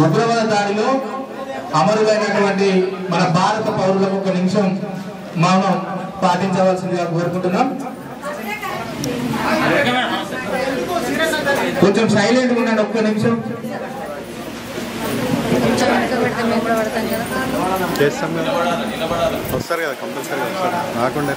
ఉగ్రవాద దాడిలో అమరులైనటువంటి మన భారత పౌరులకు ఒక నిమిషం మౌనం పాటించవలసిందిగా కోరుకుంటున్నాం. కొంచెం సైలెంట్ ఉండండి, ఒక్క నిమిషం. వస్తారు కదా కంపల్సరీ వస్తారు రాకుండా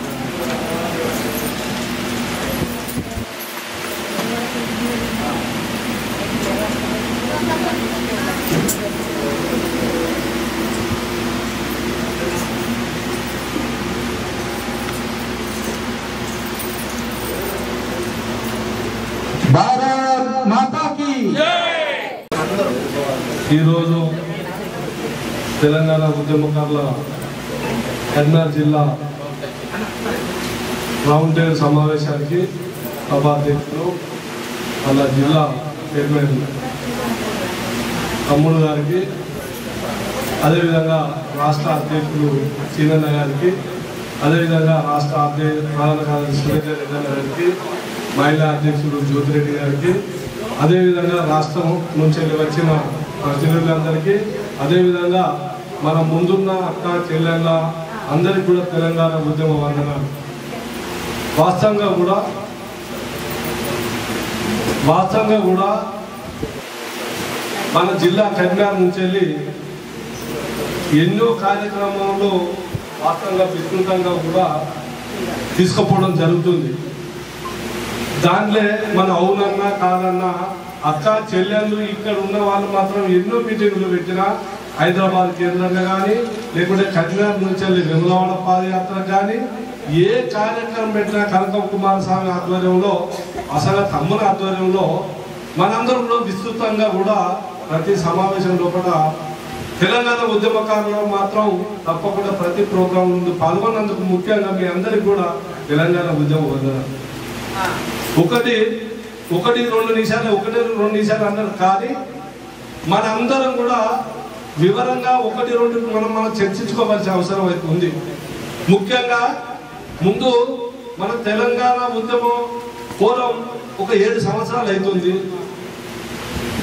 భారత్ మాతా కీ ఈరోజు తెలంగాణ ఉద్యమకారుల కరీంనగర్ జిల్లా రౌండ్ టేబుల్ సమావేశానికి సభాధ్యక్షులు వాళ్ళ జిల్లా చైర్మన్ తమ్ముడు గారికి, అదేవిధంగా రాష్ట్ర అధ్యక్షులు సీనన్న గారికి, అదేవిధంగా రాష్ట్ర ప్రధాన కార్యదర్శి రెడ్డి గారికి, మహిళా అధ్యక్షుడు జ్యోతిరెడ్డి గారికి, అదేవిధంగా రాష్ట్రం నుంచి వచ్చిన ప్రతినిధులందరికీ, అదేవిధంగా మన ముందున్న అక్క చెల్లెళ్ళ అందరికీ కూడా తెలంగాణ ఉద్యమ వందనాలు. వాస్తవంగా కూడా మన జిల్లా కరీంనగర్ నుంచి వెళ్ళి ఎన్నో కార్యక్రమాలు వాస్తవంగా విస్తృతంగా కూడా తీసుకుపోవడం జరుగుతుంది. దాంట్లో మన అవునన్నా కాదన్నా అక్క చెల్లెళ్ళు ఇక్కడ ఉన్న వాళ్ళు మాత్రం ఎన్నో మీటింగులు పెట్టినా హైదరాబాద్ కేంద్రంగా కానీ లేకుంటే కరీంనగర్ నుంచి వెళ్ళి వేములవాడ పాదయాత్ర కానీ ఏ కార్యక్రమం పెట్టినా కనకం కుమారస్వామి ఆధ్వర్యంలో, అసలు తమ్ముల ఆధ్వర్యంలో మనందరం కూడా విస్తృతంగా కూడా ప్రతి సమావేశం లోపల తెలంగాణ ఉద్యమకారులు మాత్రం తప్పకుండా ప్రతి ప్రోగ్రాం ముందు పాల్గొన్నందుకు ముఖ్యంగా మీ అందరికి కూడా తెలంగాణ ఉద్యమ వందనాలు. ఒకటి రెండు నిమిషాలు అన్నారు కానీ మనందరం కూడా వివరంగా ఒకటి రెండు మనం చర్చించుకోవాల్సిన అవసరం అయితే ఉంది. ముఖ్యంగా ముందు మన తెలంగాణ ఉద్యమం పూర్వం ఒక 7 సంవత్సరాలు అవుతుంది.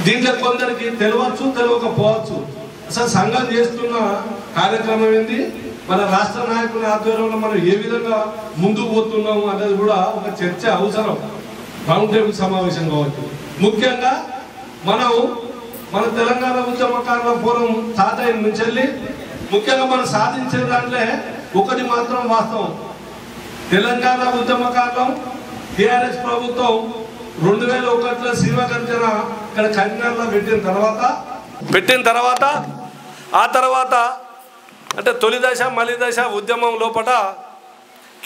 దీంట్లో కొందరికి తెలియవచ్చు, తెలియకపోవచ్చు. అసలు సంఘం చేస్తున్న కార్యక్రమం ఏంటి, మన రాష్ట్ర నాయకుల ఆధ్వర్యంలో మనం ఏ విధంగా ముందుకు పోతున్నాము అనేది కూడా ఒక చర్చ అవసరం. రౌండ్ టేబుల్ సమావేశం కావచ్చు. ముఖ్యంగా మన తెలంగాణ ఉద్యమకారుల ఫోరం స్టార్ట్ అయిన నుంచి వెళ్ళి ముఖ్యంగా మనం సాధించిన దాంట్లో ఒకటి మాత్రం వాస్తవం. తెలంగాణ ఉద్యమకారులం టిఆర్ఎస్ ప్రభుత్వం 2001లో శివగర్జన ఇక్కడ కరీంనగర్లో పెట్టిన తర్వాత ఆ తర్వాత అంటే తొలి దశ మలి దశ ఉద్యమం లోపల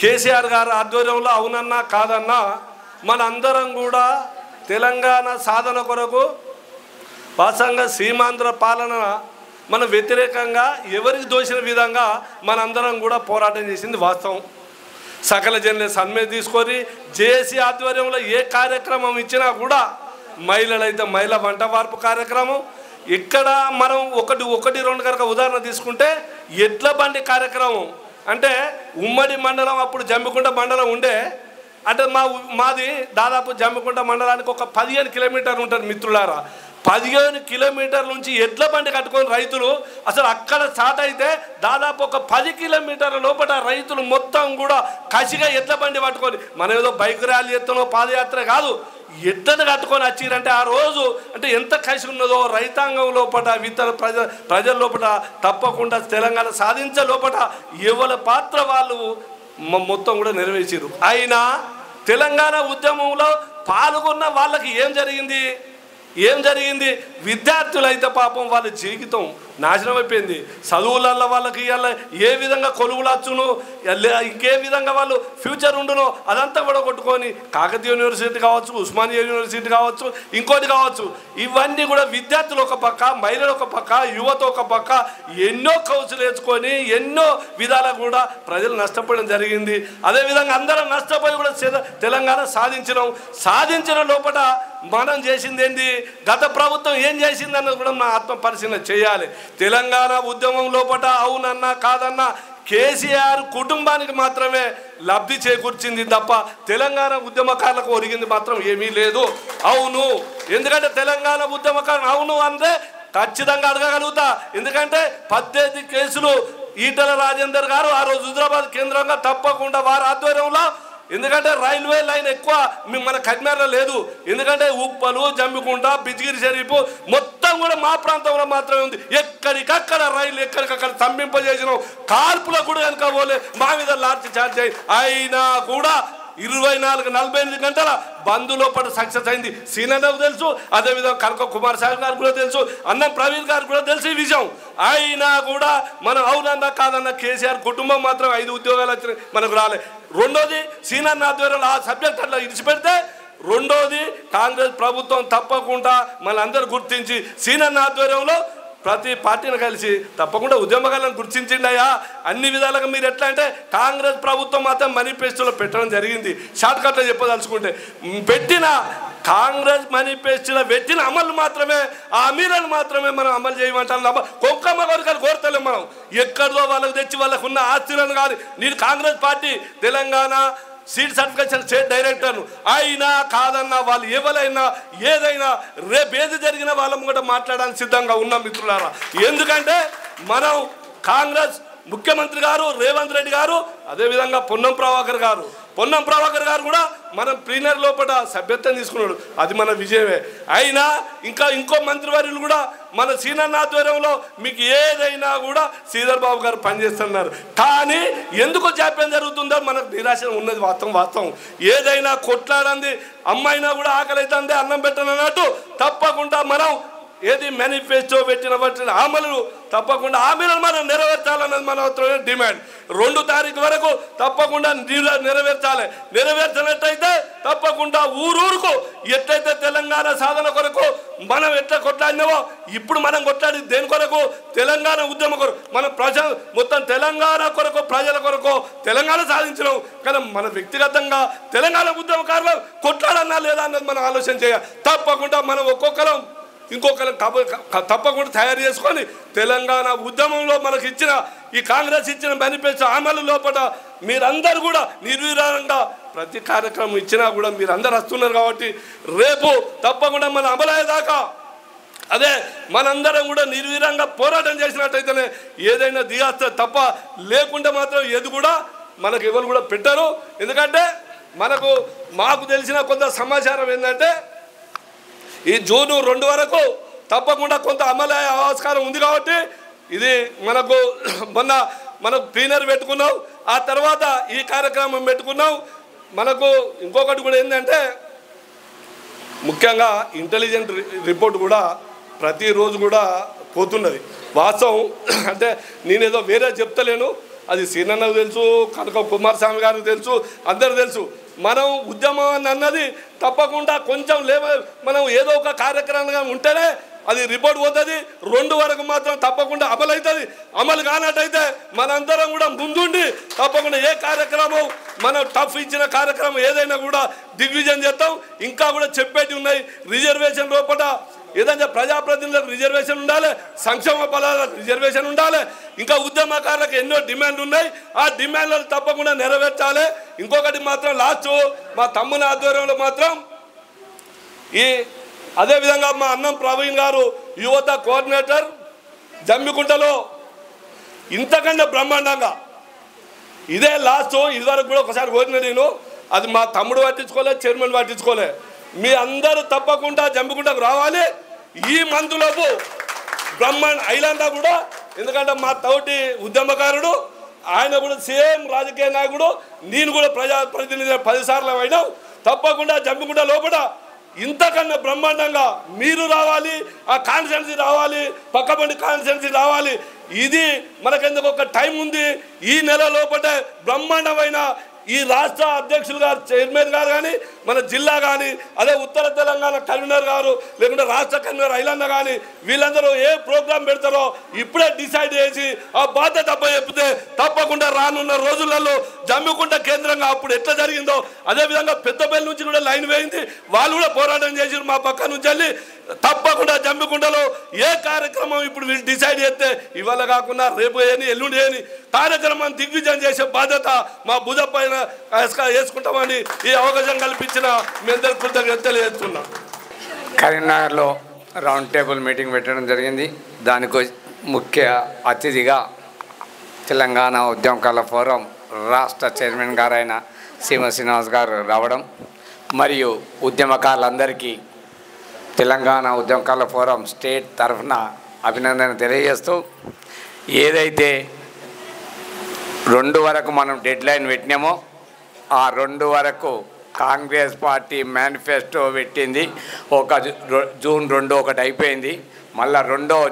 కేసీఆర్ గారి ఆధ్వర్యంలో అవునన్నా కాదన్నా మనందరం కూడా తెలంగాణ సాధన కొరకు వాస్తవంగా సీమాంధ్ర పాలన మన వ్యతిరేకంగా ఎవరికి దోచిన విధంగా మనందరం కూడా పోరాటం చేసింది వాస్తవం. సకల జనుల సమ్మె తీసుకొని జేఏసీ ఆధ్వర్యంలో ఏ కార్యక్రమం ఇచ్చినా కూడా మహిళలైతే మహిళా వంట వార్పు కార్యక్రమం, ఇక్కడ మనం ఒకటి రెండు కనుక ఉదాహరణ తీసుకుంటే ఎడ్ల బండి కార్యక్రమం అంటే ఉమ్మడి మండలం అప్పుడు జమ్మికుంట మండలం ఉండే, అంటే మాది దాదాపు జమ్మికుంట మండలానికి ఒక 15 కిలోమీటర్లు ఉంటుంది మిత్రులారా. 15 కిలోమీటర్ల నుంచి ఎడ్ల బండి కట్టుకొని రైతులు అసలు అక్కడ స్టార్ట్ అయితే దాదాపు ఒక 10 కిలోమీటర్ల లోపల రైతులు మొత్తం కూడా కసిగా ఎడ్ల బండి పట్టుకొని, మనం ఏదో బైక్ ర్యాలీ ఎత్తునో పాదయాత్ర కాదు, ఎడ్లను కట్టుకొని వచ్చిరంటే ఆ రోజు అంటే ఎంత కసి ఉన్నదో రైతాంగం లోపల ఇతర ప్రజల లోపల తప్పకుండా తెలంగాణ సాధించే లోపల ఎవరి పాత్ర వాళ్ళు మొత్తం కూడా నెరవేర్చారు. అయినా తెలంగాణ ఉద్యమంలో పాల్గొన్న వాళ్ళకి ఏం జరిగింది? విద్యార్థులైతే పాపం వాళ్ళ జీవితం నాశనం అయిపోయింది. చదువులలో వాళ్ళకి ఇవాళ ఏ విధంగా కొలువులు వచ్చును, ఇంకే విధంగా వాళ్ళు ఫ్యూచర్ ఉండునో అదంతా కూడా కొట్టుకొని కాకతీయ యూనివర్సిటీ కావచ్చు, ఉస్మానియా యూనివర్సిటీ కావచ్చు, ఇంకోటి కావచ్చు, ఇవన్నీ కూడా విద్యార్థులు ఒక పక్క, మహిళలు ఒక పక్క, యువత ఒక పక్క ఎన్నో కౌన్సిల్ వేసుకొని ఎన్నో విధాలు కూడా ప్రజలు నష్టపోవడం జరిగింది. అదేవిధంగా అందరం నష్టపోయి కూడా తెలంగాణ సాధించిన లోపల మనం చేసింది ఏంటి, గత ప్రభుత్వం ఏం చేసింది అన్నది కూడా మన ఆత్మ పరిశీలన చేయాలి. తెలంగాణ ఉద్యమం లోపల అవునన్నా కాదన్నా కేసీఆర్ కుటుంబానికి మాత్రమే లబ్ధి చేకూర్చింది తప్ప తెలంగాణ ఉద్యమకారులకు ఒరిగింది మాత్రం ఏమీ లేదు. అవును, ఎందుకంటే తెలంగాణ ఉద్యమకారులు అవును అంటే ఖచ్చితంగా అడగగలుగుతా. ఎందుకంటే 18 కేసులు ఈటల రాజేందర్ గారు ఆ రోజు హుజరాబాద్ కేంద్రంగా తప్పకుండా వారి ఆధ్వర్యంలో, ఎందుకంటే రైల్వే లైన్ ఎక్కువ మన కర్నూలులో లేదు, ఎందుకంటే ఉప్పలు, జమ్మికుంట, బిజ్గిరి షరీఫ్ మొత్తం కూడా మా ప్రాంతంలో మాత్రమే ఉంది. ఎక్కడికక్కడ రైలు ఎక్కడికక్కడ స్తంభింపజేసినాం. కాల్పులకు కూడా కనుక పోలే మా మీద లార్జ్ ఛార్జ్ అయినా కూడా 24-48 గంటల బంద్ లోపల సక్సెస్ అయింది. సీనన్నకు తెలుసు, అదేవిధంగా కనక కుమార్ సాహెబ్ గారు కూడా తెలుసు, అన్నం ప్రవీణ్ గారు కూడా తెలుసు ఈ విషయం. అయినా కూడా మనం అవునన్నా కాదన్న కేసీఆర్ కుటుంబం మాత్రం 5 ఉద్యోగాలు వచ్చినాయి, మనకు రాలే. రెండోది సీనన్న ఆధ్వర్యంలో ఆ సబ్జెక్ట్ అట్లా ఇడిచిపెడితే, రెండోది కాంగ్రెస్ ప్రభుత్వం తప్పకుండా మనందరూ గుర్తించి సీనన్న ఆధ్వర్యంలో ప్రతి పార్టీని కలిసి తప్పకుండా ఉద్యమకాలను గుర్తించిండయా. అన్ని విధాలుగా మీరు ఎట్లా అంటే కాంగ్రెస్ ప్రభుత్వం మాత్రం మేనిఫెస్టోలో పెట్టడం జరిగింది. షార్ట్కట్లో చెప్పదలుచుకుంటే పెట్టిన కాంగ్రెస్ మేనిఫెస్టోలో పెట్టిన అమలు మాత్రమే, ఆ హామీలను మాత్రమే మనం అమలు చేయమంటాం. కొంకమ్మ కోరికలు కోరతలేం మనం. ఎక్కడిదో వాళ్ళకు తెచ్చి వాళ్ళకు ఉన్న ఆస్తులను కానీ, నేను Congress party Telangana seat certification state డైరెక్టర్ను అయినా కాదన్నా వాళ్ళు ఎవరైనా ఏదైనా రేపు ఏది జరిగినా వాళ్ళం కూడా మాట్లాడడానికి సిద్ధంగా ఉన్నాం మిత్రులారా. ఎందుకంటే మనం కాంగ్రెస్ ముఖ్యమంత్రి గారు రేవంత్ రెడ్డి గారు, అదేవిధంగా పొన్నం ప్రభాకర్ గారు కూడా మనం ప్లీనర్ లోపల సభ్యత్వం తీసుకున్నాడు, అది మన విజయమే. అయినా ఇంకో మంత్రివర్యులు కూడా మన సీనన్న ఆధ్వర్యంలో మీకు ఏదైనా కూడా శ్రీధర్ బాబు గారు పనిచేస్తున్నారు. కానీ ఎందుకు జాప్యం జరుగుతుందో మనకు నిరాశ ఉన్నది వాస్తవం. ఏదైనా కొట్లాడంది అమ్మాయినా కూడా ఆకలి అవుతుంది అన్నం పెట్టనన్నట్టు తప్పకుండా మనం ఏది మేనిఫెస్టో పెట్టిన అమలు తప్పకుండా హామీలను మనం నెరవేర్చాలన్నది మన డిమాండ్. 2 తారీఖు వరకు తప్పకుండా నెరవేర్చాలి. నెరవేర్చినట్టయితే తప్పకుండా ఊరూరుకు ఎట్లయితే తెలంగాణ సాధన కొరకు మనం ఎట్లా కొట్లాడినావో ఇప్పుడు మనం కొట్లాడి దేని కొరకు, తెలంగాణ ఉద్యమ కొరకు, మన మొత్తం తెలంగాణ కొరకు, ప్రజల కొరకు తెలంగాణ సాధించినాం. కానీ మన వ్యక్తిగతంగా తెలంగాణ ఉద్యమకారులు కొట్లాడన్నా లేదా అన్నది మనం ఆలోచన చేయాలి. తప్పకుండా మనం ఒక్కొక్కరం ఇంకొకరు తప్పకుండా తయారు చేసుకొని తెలంగాణ ఉద్యమంలో మనకి ఇచ్చిన ఈ కాంగ్రెస్ ఇచ్చిన మేనిఫెస్టో అమలు లోపల మీరందరూ కూడా నిర్విరామంగా ప్రతి కార్యక్రమం ఇచ్చినా కూడా మీరందరూ వస్తున్నారు. కాబట్టి రేపు తప్పకుండా మన అమలయ్యేదాకా అదే మనందరం కూడా నిర్వీరంగా పోరాటం చేసినట్టయితేనే ఏదైనా దిగాస్తే తప్ప లేకుంటే మాత్రం ఏది కూడా మనకు ఎవరు కూడా పెట్టరు. ఎందుకంటే మాకు తెలిసిన కొంత సమాచారం ఏంటంటే ఈ జూన్ 2 వరకు తప్పకుండా కొంత అమలు అయ్యే ఆస్కారం ఉంది. కాబట్టి ఇది మనకు ప్లీనర్ పెట్టుకున్నాం, ఆ తర్వాత ఈ కార్యక్రమం పెట్టుకున్నాం. మనకు ఇంకొకటి కూడా ఏంటంటే ముఖ్యంగా ఇంటెలిజెంట్ రిపోర్ట్ కూడా ప్రతిరోజు కూడా పోతున్నది. వాస్తవం అంటే నేనేదో వేరే చెప్తలేను, అది సీనన్నకు తెలుసు, కనక కుమారస్వామి గారికి తెలుసు, అందరు తెలుసు. మనం ఉద్యమం అన్నది తప్పకుండా కొంచెం మనం ఏదో ఒక కార్యక్రమంగా ఉంటేనే అది రిపోర్ట్ పోతుంది. 2 వరకు మాత్రం తప్పకుండా అమలు అవుతుంది. అమలు కానట్టయితే మనందరం కూడా ముందుండి తప్పకుండా ఏ కార్యక్రమం మనం టఫ్ ఇచ్చిన కార్యక్రమం ఏదైనా కూడా దిగ్విజయం చేస్తాం. ఇంకా కూడా చెప్పేటి ఉన్నాయి. రిజర్వేషన్ లోపల ఏదంటే ప్రజాప్రతినిధులకు రిజర్వేషన్ ఉండాలి, సంక్షేమ ఫలాలకు రిజర్వేషన్ ఉండాలి, ఇంకా ఉద్యమకారులకు ఎన్నో డిమాండ్లు ఉన్నాయి. ఆ డిమాండ్లను తప్పకుండా నెరవేర్చాలి. ఇంకొకటి మాత్రం లాస్ట్ మా తమ్ముని ఆధ్వర్యంలో మాత్రం అదేవిధంగా మా అన్నం ప్రవీణ్ గారు యువత కోఆర్డినేటర్ జమ్మికుంటలో ఇంతకంటే బ్రహ్మాండంగా ఇదే లాస్ట్ ఇదివరకు కూడా ఒకసారి కోరిన నేను, అది మా తమ్ముడు పట్టించుకోలే, చైర్మన్ పట్టించుకోలే. మీ అందరూ తప్పకుండా జమ్మికుంటకు రావాలి. ఈ మంత్లోపు బ్రహ్మాండ ఐలాండా కూడా, ఎందుకంటే మా తోటి ఉద్యమకారుడు ఆయన కూడా సేమ్ రాజకీయ నాయకుడు, నేను కూడా ప్రజాప్రతినిధి 10 సార్లు అయినా తప్పకుండా జమ్మికుంట లోపల ఇంతకన్నా బ్రహ్మాండంగా మీరు రావాలి, ఆ కాన్స్టిట్యున్సీ రావాలి, పక్కబండి కాన్స్టిట్యున్సీ రావాలి. ఇది మనకెందుకు ఒక టైం ఉంది. ఈ నెల లోపలే బ్రహ్మాండమైన ఈ రాష్ట్ర అధ్యక్షులు గారు, చైర్మన్ గారు కానీ, మన జిల్లా కానీ, అదే ఉత్తర తెలంగాణ కన్వీనర్ గారు, లేకుంటే రాష్ట్ర కన్వీనర్ ఐలన్న కానీ వీళ్ళందరూ ఏ ప్రోగ్రాం పెడతారో ఇప్పుడే డిసైడ్ చేసి ఆ బాధ్యత చెప్తే తప్పకుండా రానున్న రోజులలో జమ్మికుంట కేంద్రంగా అప్పుడు ఎట్లా జరిగిందో అదేవిధంగా పెద్దపల్లి నుంచి కూడా లైన్ వేయింది. వాళ్ళు కూడా పోరాటం చేసి మా పక్క నుంచి వెళ్ళి తప్పకుండా జమ్మికుంటలో ఏ కార్యక్రమం ఇప్పుడు వీళ్ళు డిసైడ్ చేస్తే ఇవాళ కాకుండా రేపు ఏని ఎల్లుండి ఏని కార్యక్రమం దిగ్విజయం చేసే బాధ్యత మా భుజ పైన వేసుకుంటామని ఈ అవకాశం కల్పించిన మీ అందరికీ కృతజ్ఞతలు చేస్తున్నాం. కరీంనగర్లో రౌండ్ టేబుల్ మీటింగ్ పెట్టడం జరిగింది. దానికి ముఖ్య అతిథిగా తెలంగాణ ఉద్యమకారుల ఫోరం రాష్ట్ర చైర్మన్ గారైన సీమ శ్రీనివాస్ గారు రావడం మరియు ఉద్యమకారులందరికీ తెలంగాణ ఉద్యమకారుల ఫోరం స్టేట్ తరఫున అభినందన తెలియజేస్తూ, ఏదైతే 2 వరకు మనం డెడ్ లైన్ పెట్టినామో ఆ 2 వరకు కాంగ్రెస్ పార్టీ మేనిఫెస్టో పెట్టింది. జూన్ 2 ఒకటి అయిపోయింది, మళ్ళీ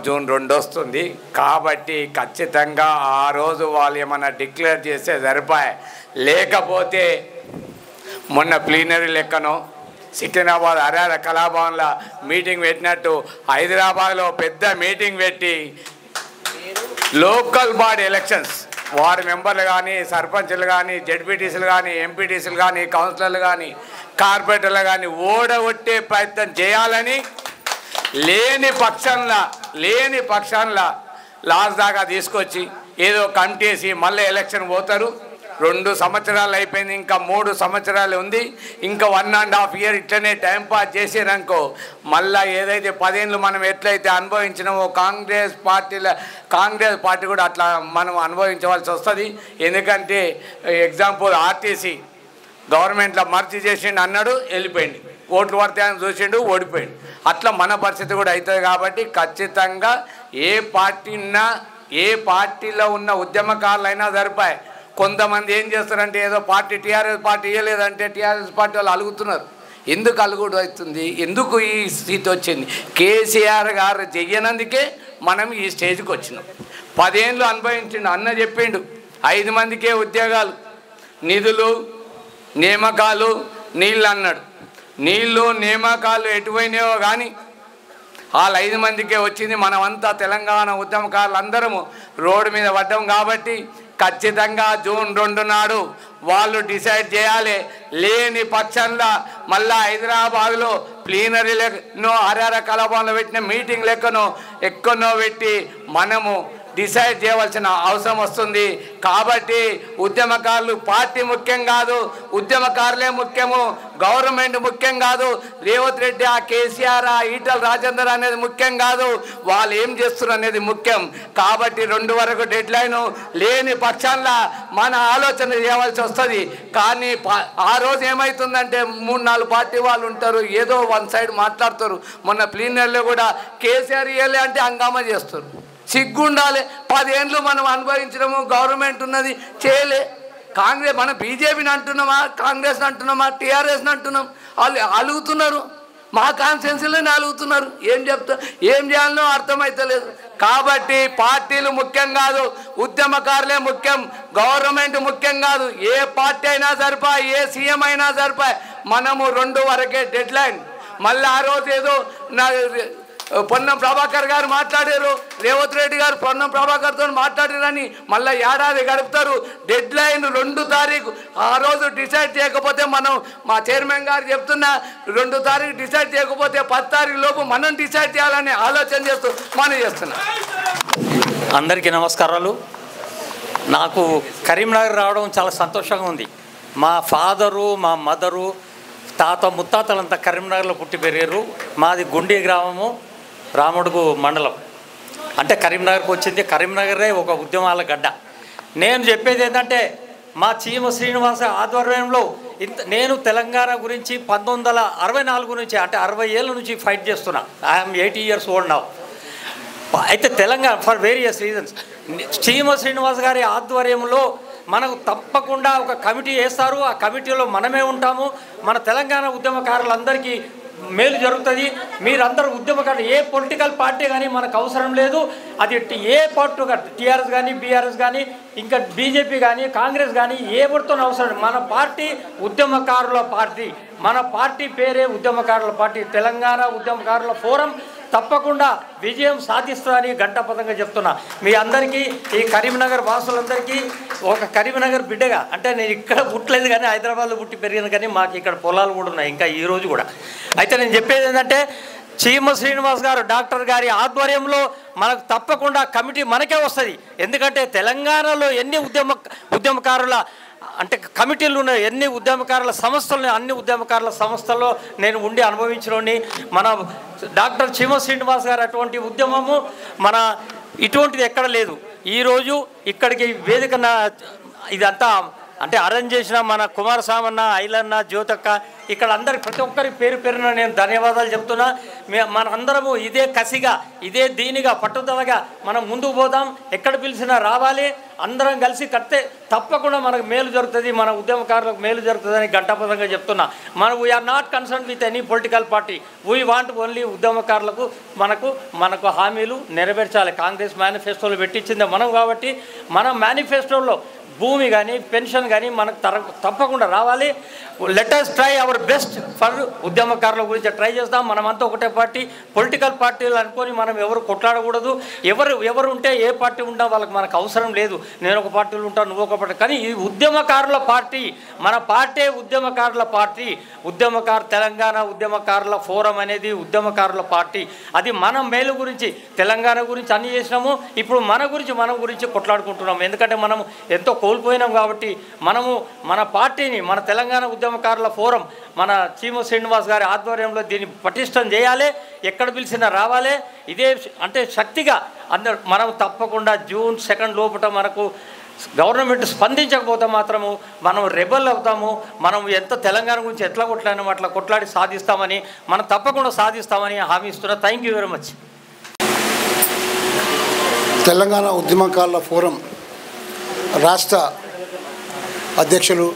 జూన్ 2 వస్తుంది. కాబట్టి ఖచ్చితంగా ఆ రోజు వాళ్ళు ఏమన్నా డిక్లేర్ చేస్తే సరిపాయి. లేకపోతే మొన్న ప్లీనరీ లెక్కనో సికింద్రాబాద్ హరియాణ కళాభవన్లో మీటింగ్ పెట్టినట్టు హైదరాబాద్లో పెద్ద మీటింగ్ పెట్టి లోకల్ బాడీ ఎలక్షన్స్ వార్డు మెంబర్లు కానీ, సర్పంచ్లు కానీ, జడ్పీటీసీలు కానీ, ఎంపీటీసీలు కానీ, కౌన్సిలర్లు కానీ, కార్పొరేటర్లు కానీ ఓడగొట్టే ప్రయత్నం చేయాలని లేని పక్షంలో లాస్ట్ దాకా తీసుకొచ్చి ఏదో కమిటేసి మళ్ళీ ఎలక్షన్ పోతారు. 2 సంవత్సరాలు అయిపోయింది, ఇంకా 3 సంవత్సరాలు ఉంది. ఇంకా 1.5 ఇయర్ ఇట్లనే టైంపాస్ చేసేరనుకో మళ్ళీ ఏదైతే 10 ఏళ్ళు మనం ఎట్లయితే అనుభవించినామో కాంగ్రెస్ పార్టీ కూడా అట్లా మనం అనుభవించవలసి వస్తుంది. ఎందుకంటే ఎగ్జాంపుల్ ఆర్టీసీ గవర్నమెంట్లో మర్జీ చేసిండు అన్నాడు, వెళ్ళిపోయింది. ఓట్లు పడతాయని చూసిండు, ఓడిపోయింది. అట్లా మన పరిస్థితి కూడా అవుతుంది. కాబట్టి ఖచ్చితంగా ఏ పార్టీలో ఉన్న ఉద్యమకారులైనా సరిపాయి. కొంతమంది ఏం చేస్తారంటే ఏదో టీఆర్ఎస్ పార్టీ ఇవ్వలేదంటే టీఆర్ఎస్ పార్టీ వాళ్ళు అలుగుతున్నారు. ఎందుకు అలుగుడు అవుతుంది? ఎందుకు ఈ స్థితి వచ్చింది? కేసీఆర్ గారు చెయ్యనందుకే మనం ఈ స్టేజ్కి వచ్చినాం. 10 ఏళ్ళు అనుభవించిండు. అన్న చెప్పిండు 5 మందికే ఉద్యోగాలు, నిధులు, నియామకాలు, నీళ్ళు అన్నాడు. నీళ్ళు నియామకాలు ఎటుపోయినాయో కానీ వాళ్ళు 5 మందికే వచ్చింది. మనమంతా తెలంగాణ ఉద్యమకారులు అందరము రోడ్డు మీద పడ్డాం. కాబట్టి ఖచ్చితంగా జూన్ 2 నాడు వాళ్ళు డిసైడ్ చేయాలి. లేని పక్షంలో మళ్ళీ హైదరాబాద్లో ప్లీనరీ లెక్కనో హరియాణ కళాభవన్లో పెట్టిన మీటింగ్ లెక్కనో ఎక్కడనో పెట్టి మనము డిసైడ్ చేయవలసిన అవసరం వస్తుంది. కాబట్టి ఉద్యమకారులు పార్టీ ముఖ్యం కాదు, ఉద్యమకారులే ముఖ్యము, గవర్నమెంట్ ముఖ్యం కాదు, రేవంత్ రెడ్డి కేసీఆర్ ఈటల రాజేందర్ అనేది ముఖ్యం కాదు, వాళ్ళు ఏం చేస్తున్నారు అనేది ముఖ్యం. కాబట్టి 2 వరకు డెడ్ లైన్ లేని పక్షాల్లో మన ఆలోచన చేయవలసి వస్తుంది. కానీ ఆ రోజు ఏమవుతుందంటే 3-4 పార్టీ వాళ్ళు ఉంటారు, ఏదో వన్ సైడ్ మాట్లాడతారు. మొన్న ప్లీనరీలో కూడా కేసీఆర్ ఇవ్వలే అంటే హంగామా చేస్తారు. సిగ్గుండాలి. 10 ఏళ్ళు మనం అనుభవించడము, గవర్నమెంట్ ఉన్నది చేయలే. కాంగ్రెస్ మన బీజేపీని అంటున్నామా, కాంగ్రెస్ని అంటున్నామా, టీఆర్ఎస్ని అంటున్నాం. వాళ్ళు అలుగుతున్నారు, మా కాన్స్టిట్యున్సీలోనే అలుగుతున్నారు. ఏం చేయాలనో అర్థమవుతలేదు. కాబట్టి పార్టీలు ముఖ్యం కాదు, ఉద్యమకారులే ముఖ్యం, గవర్నమెంట్ ముఖ్యం కాదు. ఏ పార్టీ అయినా సరిపాయి, ఏ సీఎం అయినా సరిపాయి. మనము 2 వరకే డెడ్ లైన్. మళ్ళీ ఆ రోజు ఏదో పొన్నం ప్రభాకర్ గారు మాట్లాడారు, రేవంత్ రెడ్డి గారు పొన్నం ప్రభాకర్తో మాట్లాడారని మళ్ళీ ఏడాది గడుపుతారు. డెడ్ లైన్ 2 తారీఖు. ఆ రోజు డిసైడ్ చేయకపోతే మనం, మా చైర్మన్ గారు చెప్తున్నా, 2 తారీఖు డిసైడ్ చేయకపోతే 10 తారీఖు లోపు మనం డిసైడ్ చేయాలని ఆలోచన చేస్తూ మనం చేస్తున్నాం. అందరికీ నమస్కారాలు. నాకు కరీంనగర్ రావడం చాలా సంతోషంగా ఉంది. మా ఫాదరు, మా మదరు, ముత్తాతలంతా కరీంనగర్లో పుట్టి పెరిగారు. మాది గుండి గ్రామము, రాముడుగు మండలం. అంటే కరీంనగర్కి వచ్చింది. కరీంనగరే ఒక ఉద్యమాల గడ్డ. నేను చెప్పేది ఏంటంటే మా చీమ శ్రీనివాస ఆధ్వర్యంలో నేను తెలంగాణ గురించి 1964 నుంచి, అంటే 60 ఏళ్ళ నుంచి ఫైట్ చేస్తున్నా. I'm 80 years old now. అయితే తెలంగాణ ఫర్ వేరియస్ రీజన్స్ చీమ శ్రీనివాస్ గారి ఆధ్వర్యంలో మనకు తప్పకుండా ఒక కమిటీ వేస్తారు. ఆ కమిటీలో మనమే ఉంటాము. మన తెలంగాణ ఉద్యమకారులందరికీ మేలు జరుగుతుంది. మీరందరూ ఉద్యమకారులు, ఏ పొలిటికల్ పార్టీ కానీ మనకు అవసరం లేదు. అది ఏ పార్టీ, టీఆర్ఎస్ కానీ, బీఆర్ఎస్ కానీ, ఇంకా బీజేపీ కానీ, కాంగ్రెస్ కానీ ఎవరితో అవసరం. మన పార్టీ ఉద్యమకారుల పార్టీ. మన పార్టీ పేరే ఉద్యమకారుల పార్టీ, తెలంగాణ ఉద్యమకారుల ఫోరం. తప్పకుండా విజయం సాధిస్తుందని గంటాపదంగా చెప్తున్నా. మీ అందరికీ, ఈ కరీంనగర్ వాసులందరికీ ఒక కరీంనగర్ బిడ్డగా, అంటే నేను ఇక్కడ పుట్టలేదు కానీ హైదరాబాద్లో పుట్టి పెరిగాను, కానీ మాకు ఇక్కడ పొలాలు కూడా ఉన్నాయి ఇంకా ఈరోజు కూడా. అయితే నేను చెప్పేది ఏంటంటే చీమ శ్రీనివాస్ గారు డాక్టర్ గారి ఆధ్వర్యంలో మనకు తప్పకుండా కమిటీ మనకే వస్తుంది. ఎందుకంటే తెలంగాణలో ఎన్ని ఉద్యమకారుల అంటే కమిటీలు ఉన్నాయి, ఎన్ని ఉద్యమకారుల సంస్థలు, అన్ని ఉద్యమకారుల సంస్థల్లో నేను ఉండి అనుభవించడండి. మన డాక్టర్ చీమ శ్రీనివాస్ గారు అటువంటి ఉద్యమము మన ఇటువంటిది ఎక్కడ లేదు. ఈరోజు ఇక్కడికి వేదిక ఇదంతా అంటే అరేంజ్ చేసిన మన కుమారస్వామన్న, ఐలన్న, జ్యోతక్క, ఇక్కడ అందరికి ప్రతి ఒక్కరి పేరు పేరున నేను ధన్యవాదాలు చెప్తున్నా. మన అందరము ఇదే కసిగా, ఇదే దీనిగా, పట్టుదలగా మనం ముందుకు పోదాం. ఎక్కడ పిలిచినా రావాలి, అందరం కలిసి కడితే తప్పకుండా మనకు మేలు జరుగుతుంది, మన ఉద్యమకారులకు మేలు జరుగుతుందని ఘంటాపథంగా చెప్తున్నా. We are not concern with any political party. We want only ఉద్యమకారులకు మనకు హామీలు నెరవేర్చాలి. కాంగ్రెస్ మేనిఫెస్టోలో పెట్టించింది మనం కాబట్టి మన మేనిఫెస్టోలో భూమి కానీ పెన్షన్ కానీ మనకు తప్పకుండా రావాలి. Let us try our best for ఉద్యమకారుల గురించి ట్రై చేస్తాం. మనమంతా ఒకటే పార్టీ, పొలిటికల్ పార్టీలు అనుకొని మనం ఎవరు కొట్లాడకూడదు. ఎవరు ఉంటే ఏ పార్టీ ఉన్నా వాళ్ళకి మనకు అవసరం లేదు. నేను ఒక పార్టీలో ఉంటాను, నువ్వు ఒక పార్టీ. కానీ ఈ ఉద్యమకారుల పార్టీ, మన పార్టీ ఉద్యమకారుల పార్టీ, తెలంగాణ ఉద్యమకారుల ఫోరం అనేది ఉద్యమకారుల పార్టీ. అది మన మేలు గురించి, తెలంగాణ గురించి అన్ని చేసినాము. ఇప్పుడు మన గురించి కొట్లాడుకుంటున్నాము. ఎందుకంటే మనం ఎంతో కోల్పోయినాం కాబట్టి మన పార్టీని, మన తెలంగాణ ఉద్యమకారుల ఫోరం మన చీమ శ్రీనివాస్ గారి ఆధ్వర్యంలో దీన్ని పటిష్టం చేయాలి. ఎక్కడ పిలిచినా రావాలి. ఇదే అంటే శక్తిగా మనం తప్పకుండా జూన్ 2 లోపల మనకు గవర్నమెంట్ స్పందించకపోతే మాత్రము మనం రెబల్ అవుతాము. మనం ఎంత తెలంగాణ గురించి ఎట్లా కొట్లాడినామో అట్లా కొట్లాడి సాధిస్తామని, మనం తప్పకుండా సాధిస్తామని హామీ ఇస్తున్నా. Thank you very much. Telangana ఉద్యమకారుల ఫోరం రాష్ట్ర అధ్యక్షులు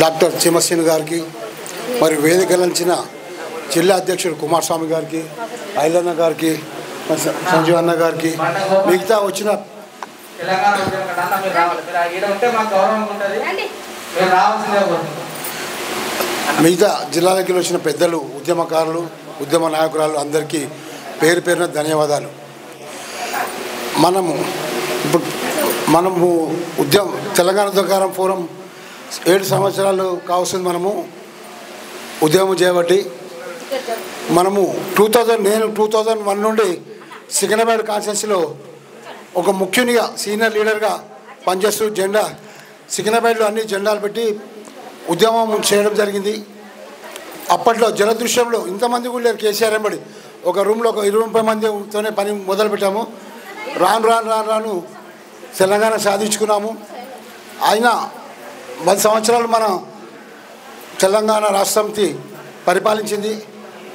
డాక్టర్ చీమశ్రీని గారికి, మరి వేదికలంచిన జిల్లా అధ్యక్షుడు కుమారస్వామి గారికి, ఐలన్న గారికి, సంజీవ్ అన్న గారికి, మిగతా వచ్చిన మిగతా జిల్లాలకి వచ్చిన పెద్దలు, ఉద్యమకారులు, ఉద్యమ నాయకురాలు అందరికీ పేరు పేరున ధన్యవాదాలు. మనము తెలంగాణ ఉద్యమకారుల ఫోరం 7 సంవత్సరాలు కావస్తుంది. మనము ఉద్యమం చేయబట్టి నేను 2001 నుండి సికింద్రాబాద్ కాన్స్టిట్యున్సీలో ఒక ముఖ్యునిగా, సీనియర్ లీడర్గా పనిచేస్తూ సికింద్రాబాద్లో అన్ని జెండాలు పెట్టి ఉద్యమం చేయడం జరిగింది. అప్పట్లో జలదృశ్యంలో ఇంతమంది కూడా లేరు. కేసీఆర్ ఎంబడి ఒక రూమ్లో ఒక 20-30 మందితోనే పని మొదలుపెట్టాము. రాను తెలంగాణ సాధించుకున్నాము. అయినా 10 సంవత్సరాలు మన తెలంగాణ రాష్ట్రంకి పరిపాలించింది.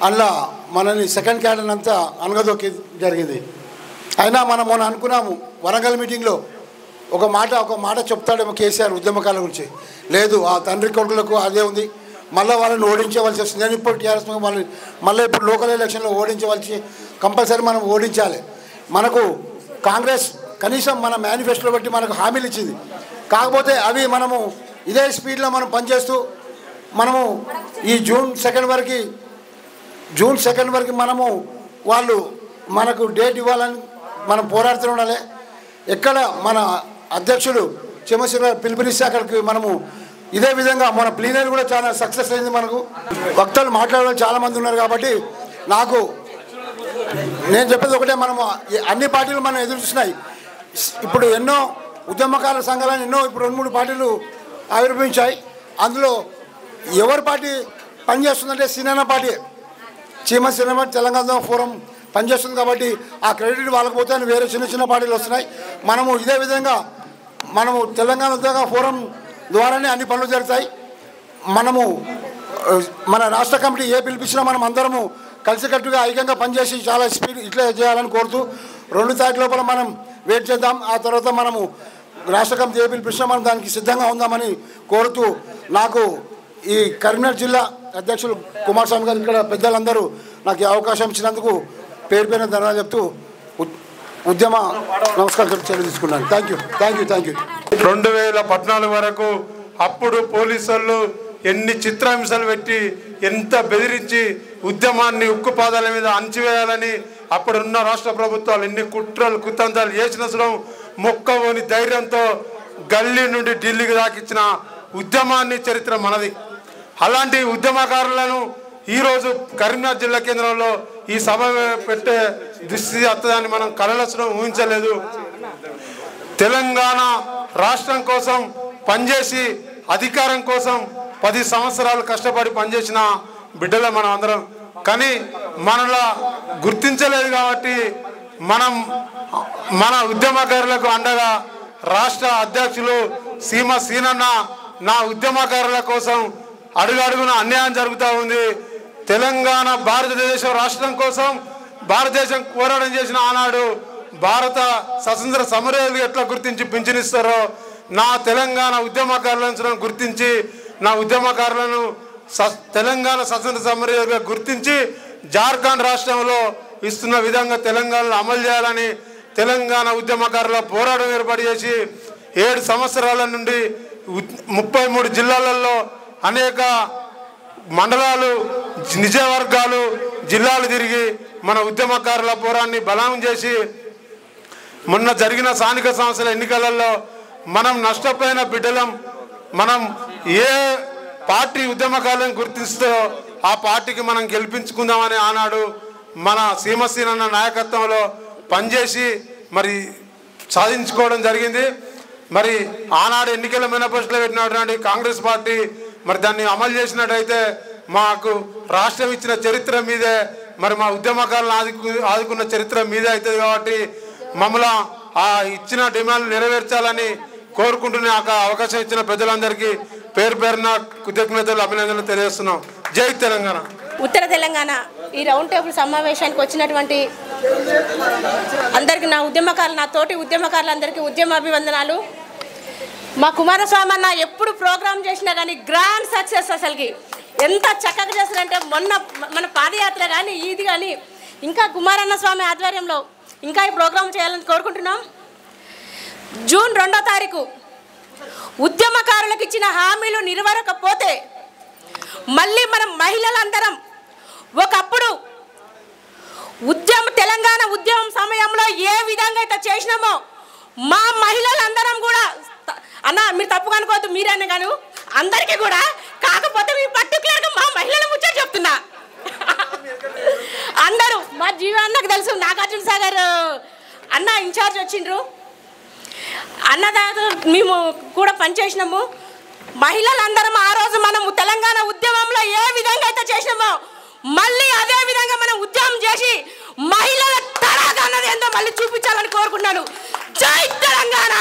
అందులో మనల్ని సెకండ్ క్యాడర్ అంతా అనగదొక్కి జరిగింది. అయినా మనం మొన్న అనుకున్నాము వరంగల్ మీటింగ్లో ఒక మాట చెప్తాడేమో కేసీఆర్ ఉద్యమకాల గురించి. లేదు, ఆ తండ్రి కొడుకులకు అదే ఉంది, మళ్ళీ వాళ్ళని ఓడించవలసి వస్తుంది. నేను ఇప్పుడు టీఆర్ఎస్ వాళ్ళని మళ్ళీ ఇప్పుడు లోకల్ ఎలక్షన్లో ఓడించవలసి, కంపల్సరీ మనం ఓడించాలి. మనకు కాంగ్రెస్ కనీసం మన మేనిఫెస్టోలో బట్టి మనకు హామీలు ఇచ్చింది. కాకపోతే అవి మనము ఇదే స్పీడ్లో మనం పనిచేస్తూ మనము ఈ జూన్ 2 వరకు వాళ్ళు మనకు డేట్ ఇవ్వాలని మనం పోరాడుతూ ఉండాలి. ఎక్కడ మన అధ్యక్షుడు చీమశ్రీని పిలుపునిస్తే అక్కడికి మనము ఇదే విధంగా మన ప్లీనరీ కూడా చాలా సక్సెస్ అయింది. మనకు వక్తలు మాట్లాడే చాలామంది ఉన్నారు కాబట్టి నేను చెప్పేది ఒకటే, మనము అన్ని పార్టీలు మనం ఎదురు చూస్తున్నాయి. ఇప్పుడు ఎన్నో ఉద్యమకారుల సంఘాలను ఇప్పుడు 2-3 పార్టీలు ఆవిర్భవించాయి. అందులో ఎవరి పార్టీ పనిచేస్తుందంటే సినిమా పార్టీ, చీమ సినిమా తెలంగాణ ఫోరం పనిచేస్తుంది కాబట్టి ఆ క్రెడిట్ వాళ్ళకి పోతే వేరే చిన్న పార్టీలు వస్తున్నాయి. మనము ఇదే విధంగా తెలంగాణ ఉద్యోగ ఫోరం ద్వారానే అన్ని పనులు జరుగుతాయి. మన రాష్ట్ర కమిటీ ఏ పిలిపించినా మనం అందరము కలిసికట్టుగా ఐక్యంగా పనిచేసి చాలా స్పీడ్ ఇట్లా చేయాలని కోరుతూ 2 తారీఖు లోపల మనం వెయిట్ చేద్దాం. ఆ తర్వాత మనము రాష్ట్ర కమిటీ ఏ పిలిపించినా మనం దానికి సిద్ధంగా ఉందామని కోరుతూ, నాకు ఈ కరీంనగర్ జిల్లా అధ్యక్షులు కుమారస్వామి గారు, ఇక్కడ పెద్దలందరూ నాకు ఈ అవకాశం ఇచ్చినందుకు పేరు ధన్యవాదాలు చెప్తూ ఉద్యమ నమస్కారం తీసుకున్నాను. Thank you. 2014 వరకు అప్పుడు పోలీసు వాళ్ళు ఎన్ని చిత్రహింసలు పెట్టి ఎంత బెదిరించి ఉద్యమాన్ని ఉక్కుపాదాల మీద అణచివేయాలని అప్పుడున్న రాష్ట్ర ప్రభుత్వాలు ఎన్ని కుట్రలు కుతంత్రాలు చేసిన మొక్కవోని ధైర్యంతో గల్లీ నుండి ఢిల్లీకి దాకిచ్చిన ఉద్యమాన్ని చరిత్ర మనది. అలాంటి ఉద్యమకారులను ఈరోజు కరీంనగర్ జిల్లా కేంద్రంలో ఈ సభ పెట్టే దృష్టి వస్తుందని మనం కలలసడం ఊహించలేదు. తెలంగాణ రాష్ట్రం కోసం పనిచేసి అధికారం కోసం 10 సంవత్సరాలు కష్టపడి పనిచేసిన బిడ్డలే మనం అందరం. కానీ మనలా గుర్తించలేదు కాబట్టి మన ఉద్యమకారులకు అండగా రాష్ట్ర అధ్యక్షులు సీమ సీనన్న నా ఉద్యమకారుల కోసం అడుగడుగున అన్యాయం జరుగుతూ ఉంది. తెలంగాణ భారతదేశం రాష్ట్రం కోసం భారతదేశం పోరాటం చేసిన ఆనాడు భారత స్వతంత్ర సమరయోధులు ఎట్లా గుర్తించి పింఛనిస్తారో నా తెలంగాణ ఉద్యమకారులను గుర్తించి నా ఉద్యమకారులను తెలంగాణ స్వతంత్ర సమరయోధులుగా గుర్తించి జార్ఖండ్ రాష్ట్రంలో ఇస్తున్న విధంగా తెలంగాణలో అమలు చేయాలని తెలంగాణ ఉద్యమకారుల పోరాటం ఏర్పాటు చేసి 7 సంవత్సరాల నుండి 33 జిల్లాలలో అనేక మండలాలు నిజవర్గాలు జిల్లాలు తిరిగి మన ఉద్యమకారుల పోరాటాన్ని బలం చేసి మొన్న జరిగిన స్థానిక సంస్థల ఎన్నికలలో మనం నష్టపోయిన బిడ్డలం మనం ఏ పార్టీ ఉద్యమకారులను గుర్తిస్తూ ఆ పార్టీకి మనం గెలిపించుకుందామని ఆనాడు మన సీమసీనన్న నాయకత్వంలో పనిచేసి మరి సాధించుకోవడం జరిగింది. మరి ఆనాడు ఎన్నికల మేనిఫెస్టోలో పెట్టినటువంటి కాంగ్రెస్ పార్టీ మరి దాన్ని అమలు చేసినట్టయితే మాకు రాష్ట్రం ఇచ్చిన చరిత్ర మీదే మరి మా ఉద్యమకారులను ఆదుకున్న చరిత్ర మీదే అవుతుంది కాబట్టి మమ్మల్ని ఆ ఇచ్చిన డిమాండ్లు నెరవేర్చాలని కోరుకుంటున్న అవకాశం ఇచ్చిన ప్రజలందరికీ పేరు పేరున కృతజ్ఞతలు అభినందనలు తెలియజేస్తున్నాం. జై తెలంగాణ. ఉత్తర తెలంగాణ ఈ రౌండ్ టేబుల్ సమావేశానికి వచ్చినటువంటి అందరికీ నా తోటి ఉద్యమకారులందరికీ ఉద్యమ అభివందనాలు. మా కుమారస్వామి అన్న ఎప్పుడు ప్రోగ్రామ్ చేసినా కానీ గ్రాండ్ సక్సెస్. అసలుకి ఎంత చక్కగా చేస్తారంటే మన పాదయాత్ర కానీ ఇది కానీ ఇంకా కుమారన్న స్వామి ఆధ్వర్యంలో ఇంకా ఈ ప్రోగ్రాం చేయాలని కోరుకుంటున్నాం. జూన్ 2వ తారీఖు ఉద్యమకారులకు ఇచ్చిన హామీలు నెరవేరకపోతే మళ్ళీ మనం మహిళలందరం ఒకప్పుడు తెలంగాణ ఉద్యమం సమయంలో ఏ విధంగా అయితే చేసినామో మా మహిళలందరం కూడా అన్న మీరు తప్పుగా అనుకోవద్దు మీరన్నా కానీ అందరికీ కూడా కాకపోతే మీ పర్టికులర్గా మా మహిళల ముచ్చట చెప్తున్నా. అందరూ మా జీవాన్నకు తెలుసు నాగార్జున సాగర్ అన్న ఇన్ఛార్జ్ వచ్చిండ్రు అన్నదాత మేము కూడా పనిచేసినాము. మహిళలందరం ఆ రోజు మనము తెలంగాణ ఉద్యమంలో ఏ విధంగా అయితే చేసినామో మళ్ళీ అదే విధంగా మనం ఉద్యమం చేసి మహిళల తడాగా అన్నది ఏందో మళ్ళీ చూపించాలని కోరుకున్నాను. జై తెలంగాణ.